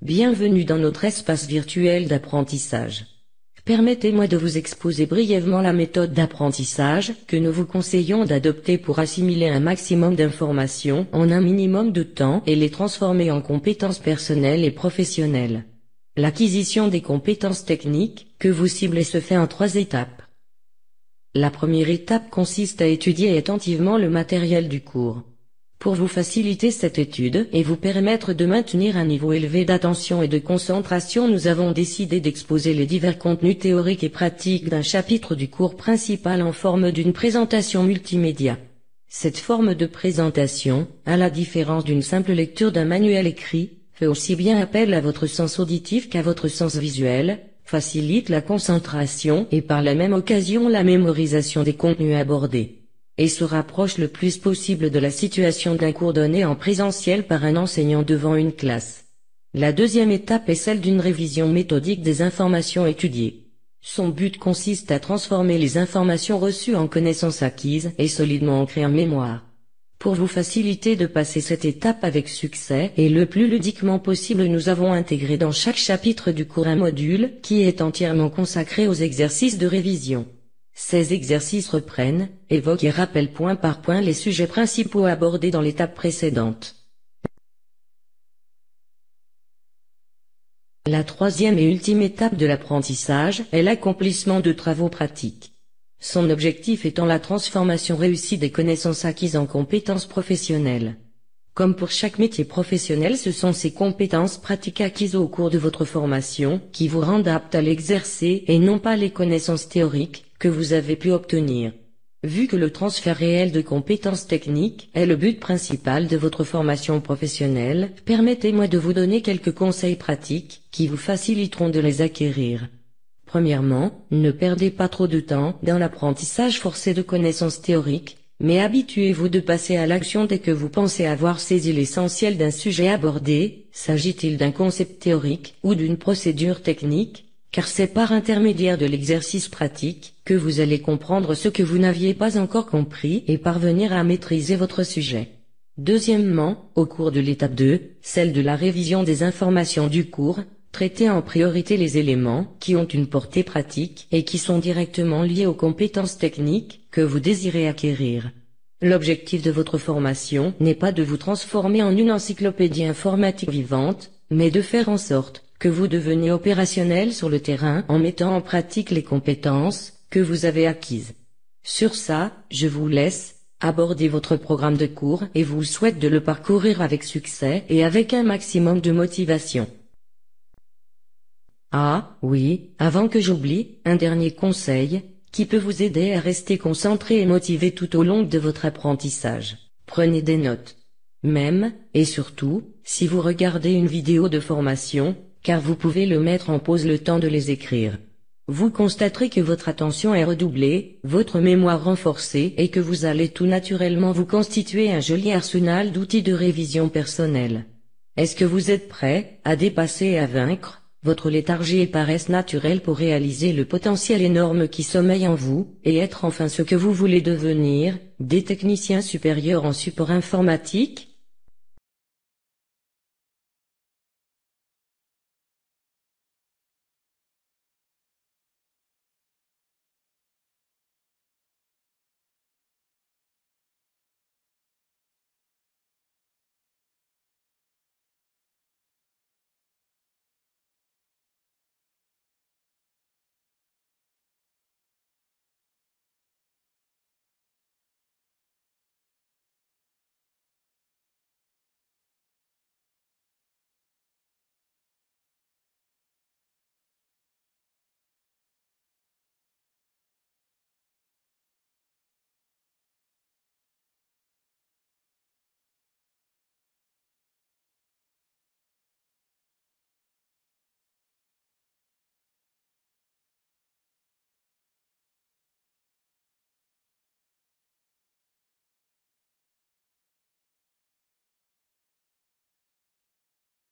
Bienvenue dans notre espace virtuel d'apprentissage. Permettez-moi de vous exposer brièvement la méthode d'apprentissage que nous vous conseillons d'adopter pour assimiler un maximum d'informations en un minimum de temps et les transformer en compétences personnelles et professionnelles. L'acquisition des compétences techniques que vous ciblez se fait en 3 étapes. La première étape consiste à étudier attentivement le matériel du cours. Pour vous faciliter cette étude et vous permettre de maintenir un niveau élevé d'attention et de concentration, nous avons décidé d'exposer les divers contenus théoriques et pratiques d'un chapitre du cours principal en forme d'une présentation multimédia. Cette forme de présentation, à la différence d'une simple lecture d'un manuel écrit, fait aussi bien appel à votre sens auditif qu'à votre sens visuel, facilite la concentration et par la même occasion la mémorisation des contenus abordés, et se rapproche le plus possible de la situation d'un cours donné en présentiel par un enseignant devant une classe. La deuxième étape est celle d'une révision méthodique des informations étudiées. Son but consiste à transformer les informations reçues en connaissances acquises et solidement ancrées en mémoire. Pour vous faciliter de passer cette étape avec succès et le plus ludiquement possible, nous avons intégré dans chaque chapitre du cours un module qui est entièrement consacré aux exercices de révision. Ces exercices reprennent, évoquent et rappellent point par point les sujets principaux abordés dans l'étape précédente. La troisième et ultime étape de l'apprentissage est l'accomplissement de travaux pratiques. Son objectif étant la transformation réussie des connaissances acquises en compétences professionnelles. Comme pour chaque métier professionnel, ce sont ces compétences pratiques acquises au cours de votre formation qui vous rendent apte à l'exercer et non pas les connaissances théoriques que vous avez pu obtenir. Vu que le transfert réel de compétences techniques est le but principal de votre formation professionnelle, permettez-moi de vous donner quelques conseils pratiques qui vous faciliteront de les acquérir. Premièrement, ne perdez pas trop de temps dans l'apprentissage forcé de connaissances théoriques, mais habituez-vous de passer à l'action dès que vous pensez avoir saisi l'essentiel d'un sujet abordé, s'agit-il d'un concept théorique ou d'une procédure technique, car c'est par intermédiaire de l'exercice pratique que vous allez comprendre ce que vous n'aviez pas encore compris et parvenir à maîtriser votre sujet. Deuxièmement, au cours de l'étape 2, celle de la révision des informations du cours, traitez en priorité les éléments qui ont une portée pratique et qui sont directement liés aux compétences techniques que vous désirez acquérir. L'objectif de votre formation n'est pas de vous transformer en une encyclopédie informatique vivante, mais de faire en sorte que vous deveniez opérationnel sur le terrain en mettant en pratique les compétences que vous avez acquises. Sur ça, je vous laisse aborder votre programme de cours et vous souhaite de le parcourir avec succès et avec un maximum de motivation. Ah, oui, avant que j'oublie, un dernier conseil, qui peut vous aider à rester concentré et motivé tout au long de votre apprentissage. Prenez des notes. Même, et surtout, si vous regardez une vidéo de formation, car vous pouvez le mettre en pause le temps de les écrire. Vous constaterez que votre attention est redoublée, votre mémoire renforcée et que vous allez tout naturellement vous constituer un joli arsenal d'outils de révision personnelle. Est-ce que vous êtes prêt à dépasser et à vaincre votre léthargie et paresse naturelle pour réaliser le potentiel énorme qui sommeille en vous, et être enfin ce que vous voulez devenir, des techniciens supérieurs en support informatique?